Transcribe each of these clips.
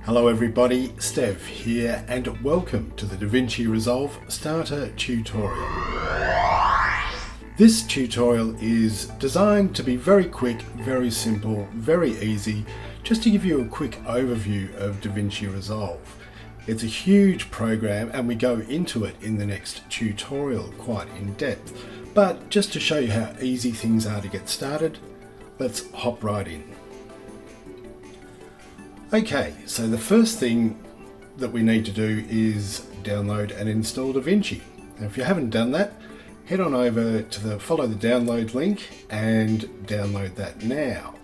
Hello everybody, Stev here and welcome to the DaVinci Resolve Starter Tutorial. This tutorial is designed to be very quick, very simple, very easy, just to give you a quick overview of DaVinci Resolve. It's a huge program and we go into it in the next tutorial quite in depth, but just to show you how easy things are to get started, let's hop right in. Okay, so the first thing that we need to do is download and install DaVinci. Now, if you haven't done that, head on over to follow the download link and download that now.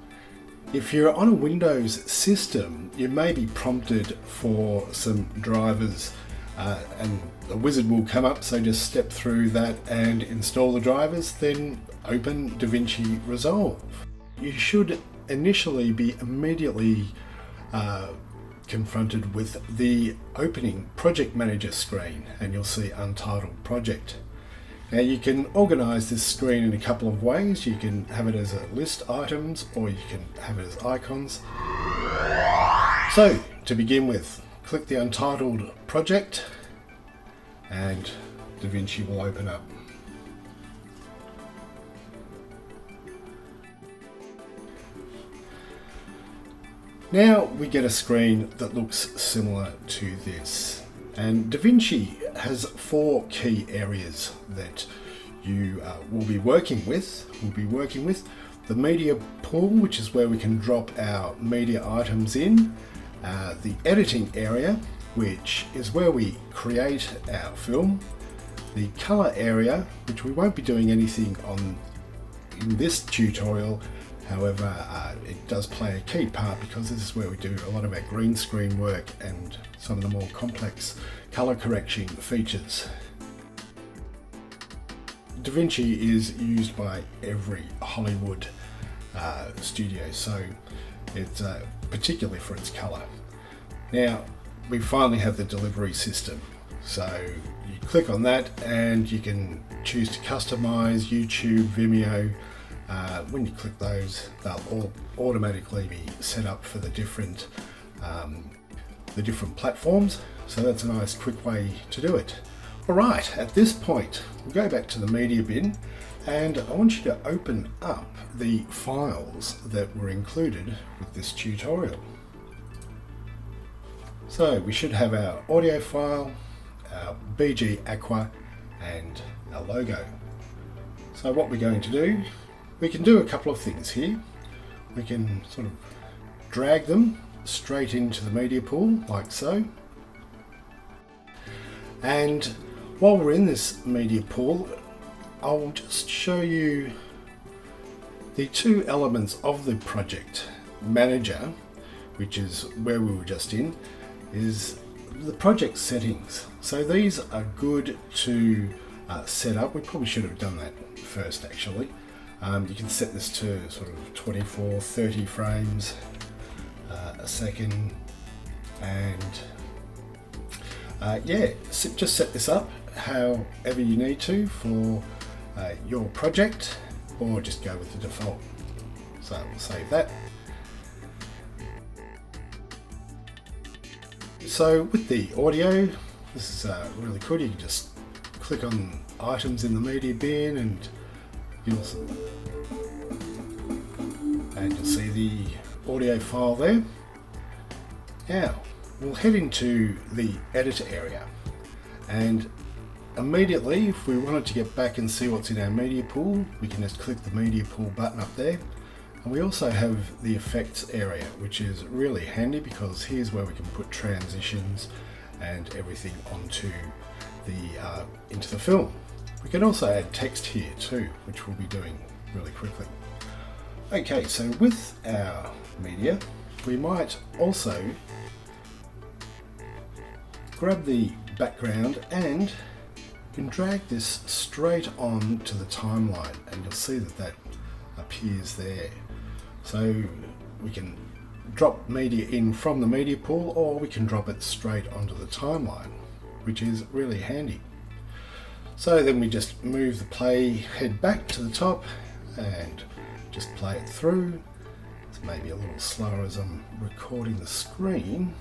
If you're on a Windows system, you may be prompted for some drivers and a wizard will come up, so just step through that and install the drivers, then open DaVinci Resolve. You should initially be immediately confronted with the opening project manager screen, and you'll see untitled project. Now you can organize this screen in a couple of ways. You can have it as a list items or you can have it as icons. So to begin with, click the untitled project and DaVinci will open up. Now we get a screen that looks similar to this, and DaVinci has four key areas that you will be working with. The media pool, which is where we can drop our media items in, the editing area, which is where we create our film, the color area, which we won't be doing anything on in this tutorial. However, it does play a key part because this is where we do a lot of our green screen work and some of the more complex color correction features. DaVinci is used by every Hollywood studio, so it's particularly for its color. Now, we finally have the delivery system. So you click on that and you can choose to customize YouTube, Vimeo. When you click those, they'll all automatically be set up for the different platforms. So that's a nice quick way to do it. All right, at this point, we'll go back to the media bin and I want you to open up the files that were included with this tutorial. So we should have our audio file, our BG Aqua and our logo. So what we're going to do, we can do a couple of things here. We can sort of drag them straight into the media pool like so. And while we're in this media pool, I'll just show you the two elements of the project manager, which is where we were just in, is the project settings. So these are good to set up. We probably should have done that first actually. You can set this to sort of 24, 30 frames a second, and just set this up however you need to for your project, or just go with the default. So we'll save that. So with the audio, this is really cool. You can just click on items in the media bin and you'll see the audio file there. Now we'll head into the editor area, and immediately if we wanted to get back and see what's in our media pool, we can just click the media pool button up there. And we also have the effects area, which is really handy because here's where we can put transitions and everything onto into the film. We can also add text here too, which we'll be doing really quickly. Okay, so with our media, we might also grab the background and you can drag this straight on to the timeline, and you'll see that appears there. So we can drop media in from the media pool, or we can drop it straight onto the timeline, which is really handy. So then we just move the play head back to the top and just play it through. It's maybe a little slower as I'm recording the screen,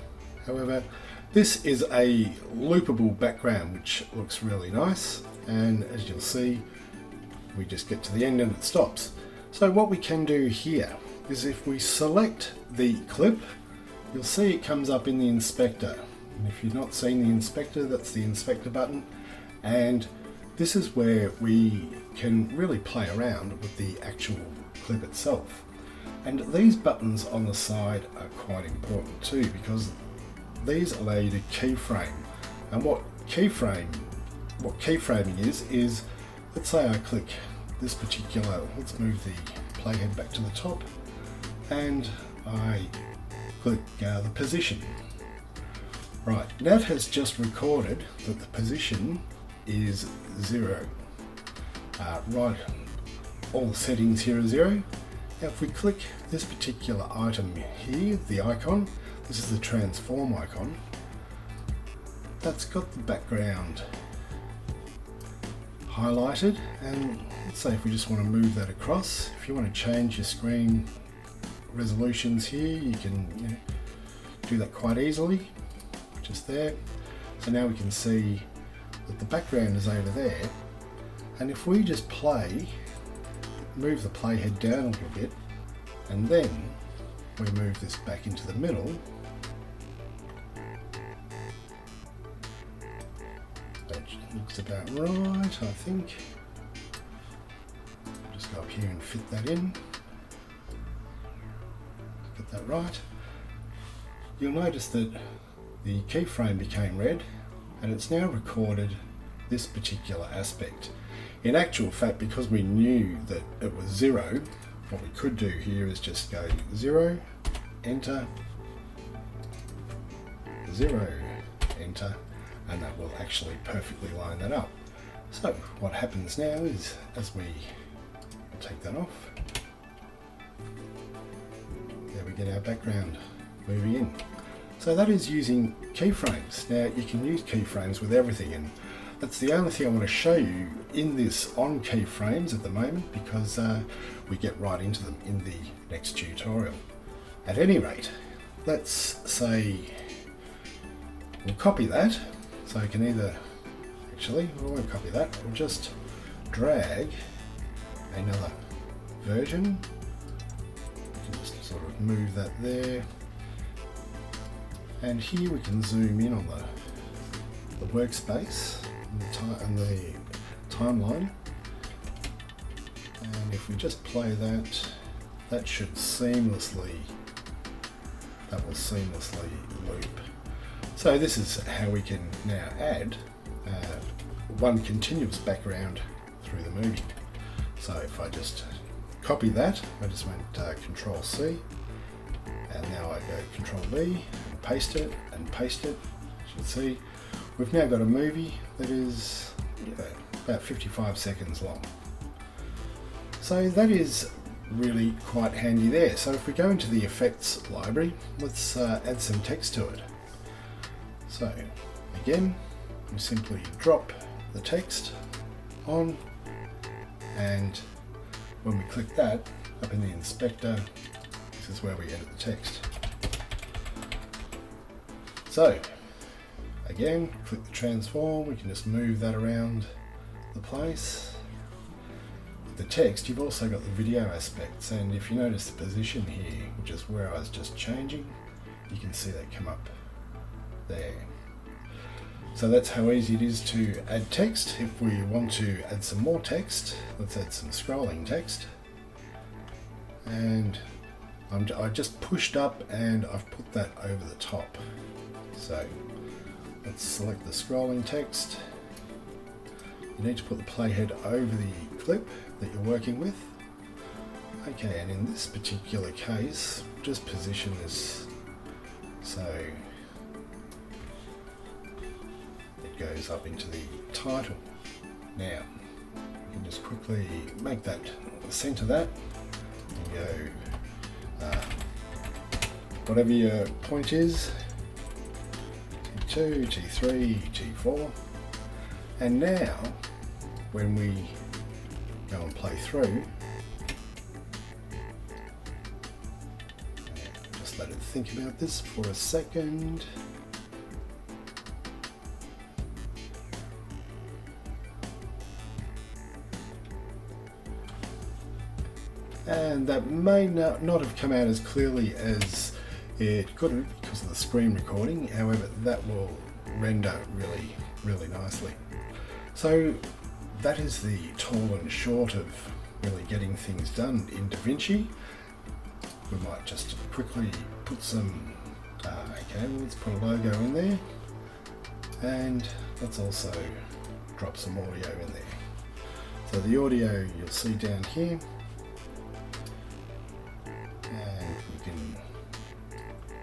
However, this is a loopable background which looks really nice, and as you'll see, we just get to the end and it stops. So what we can do here is if we select the clip, you'll see it comes up in the inspector. And if you've not seen the inspector, that's the inspector button, and this is where we can really play around with the actual clip itself. And these buttons on the side are quite important too, because these allow you to keyframe. And what keyframing is, let's say I click this particular, let's move the playhead back to the top, and I click the position. Right, that has just recorded that the position is 0. Right, all the settings here are 0. Now if we click this particular item here, the icon, this is the transform icon, that's got the background highlighted, and let's say if we just want to move that across, if you want to change your screen resolutions here, you can do that quite easily, just there. So now we can see that the background is over there, and if we just move the playhead down a little bit, and then we move this back into the middle, that looks about right, I think. Just go up here and fit that in, get that right. You'll notice that the keyframe became red, and it's now recorded this particular aspect. In actual fact, because we knew that it was 0, what we could do here is just go 0, enter, 0, enter, and that will actually perfectly line that up. So what happens now is, as we take that off, there we get our background moving in. So that is using keyframes. Now you can use keyframes with everything, and that's the only thing I want to show you in this on keyframes at the moment, because we get right into them in the next tutorial. At any rate, let's say we'll copy that. So I can either, actually, we won't copy that, we'll just drag another version. We can just sort of move that there. And here we can zoom in on the workspace and the timeline. And if we just play that, that will seamlessly loop. So this is how we can now add one continuous background through the movie. So if I just copy that, I just went Control C, and now I go Control V and paste it and paste it. As you can see, we've now got a movie that is about 55 seconds long. So that is really quite handy there. So if we go into the effects library, let's add some text to it. So again, we simply drop the text on, and when we click that up in the inspector, this is where we edit the text. So again, click the transform, we can just move that around the place. With the text, you've also got the video aspects, and if you notice the position here, which is where I was just changing, you can see that come up there. So that's how easy it is to add text. If we want to add some more text, let's add some scrolling text. And I just pushed up and I've put that over the top. So let's select the scrolling text. You need to put the playhead over the clip that you're working with. Okay, and in this particular case, just position this so it goes up into the title. Now, you can just quickly make that, center that, and go whatever your point is, T2, T3, T4, and now when we go and play through, just let it think about this for a second. and that may not have come out as clearly as it could have because of the screen recording. However, that will render really nicely. So that is the tall and short of really getting things done in DaVinci. We might just quickly put some, okay, let's put a logo in there, and let's also drop some audio in there. So the audio you'll see down here, and we can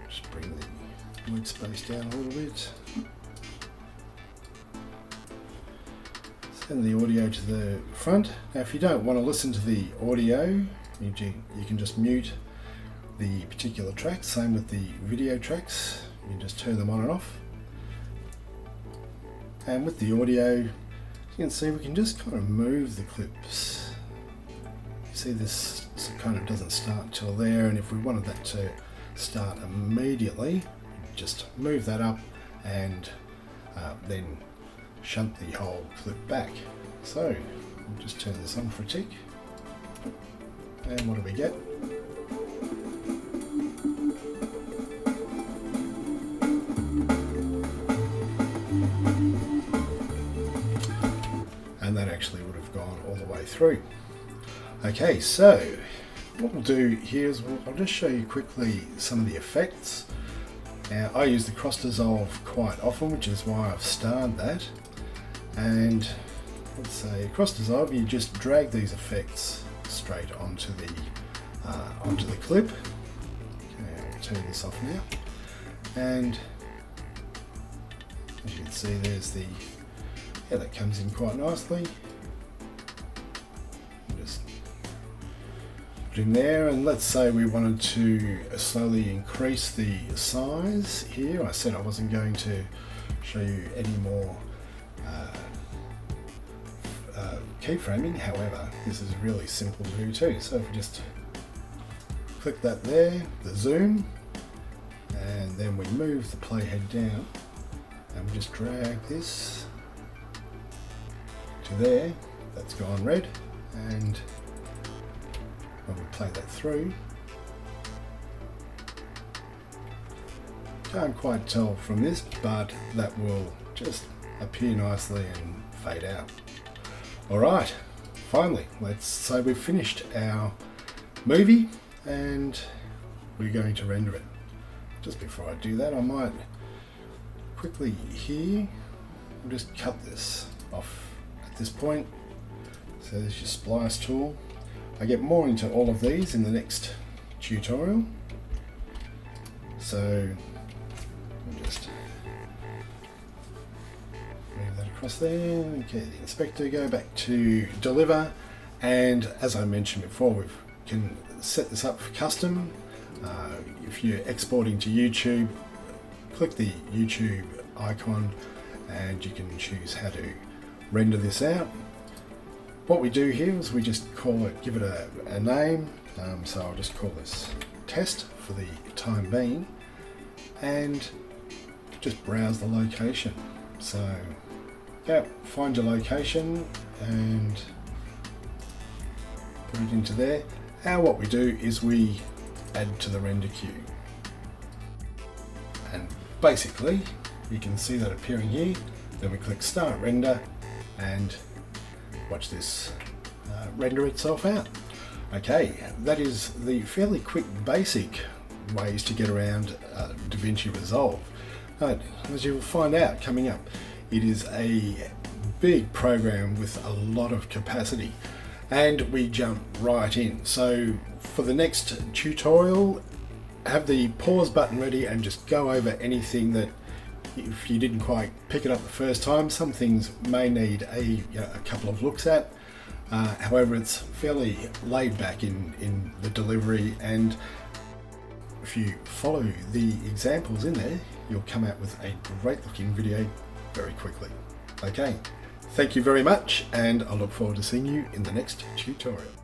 just bring the workspace down a little bit. Send the audio to the front. Now if you don't want to listen to the audio, you can just mute the particular tracks. Same with the video tracks, you can just turn them on and off. And with the audio, you can see we can just kind of move the clips. You see this kind of doesn't start till there, and if we wanted that to start immediately, just move that up and then shunt the whole clip back. So we'll just turn this on for a tick, and what do we get? And that actually would have gone all the way through. Okay, so what we'll do here is I'll just show you quickly some of the effects. Now I use the cross dissolve quite often, which is why I've starred that. And let's say cross dissolve, you just drag these effects straight onto the clip. Okay, I'll turn this off now. And as you can see, there's the, yeah, that comes in quite nicely. Just put in there, and let's say we wanted to slowly increase the size here. I said I wasn't going to show you any more keyframing, however, this is really simple to do too. So if we just click that there, the zoom, and then we move the playhead down, and we just drag this to there, that's gone red, and when we play that through, can't quite tell from this, but that will just appear nicely and fade out. Alright, finally, let's say we've finished our movie and we're going to render it. Just before I do that, I might quickly here, I'll just cut this off at this point. So there's your splice tool. I get more into all of these in the next tutorial. So I'll just move that across there. Okay, the inspector, go back to deliver, and as I mentioned before, we can set this up for custom. If you're exporting to YouTube, click the YouTube icon and you can choose how to render this out. What we do here is we just call it, give it a name, so I'll just call this test for the time being, and just browse the location. So yeah, find your location and put it into there. And what we do is we add to the render queue. And basically, you can see that appearing here. Then we click Start Render and watch this render itself out. Okay, that is the fairly quick basic ways to get around DaVinci Resolve. As you'll find out coming up, it is a big program with a lot of capacity, and we jump right in. So for the next tutorial, have the pause button ready and just go over anything that, if you didn't quite pick it up the first time, some things may need a couple of looks at. However, it's fairly laid back in the delivery, and if you follow the examples in there, you'll come out with a great looking video very quickly. Okay, thank you very much, and I look forward to seeing you in the next tutorial.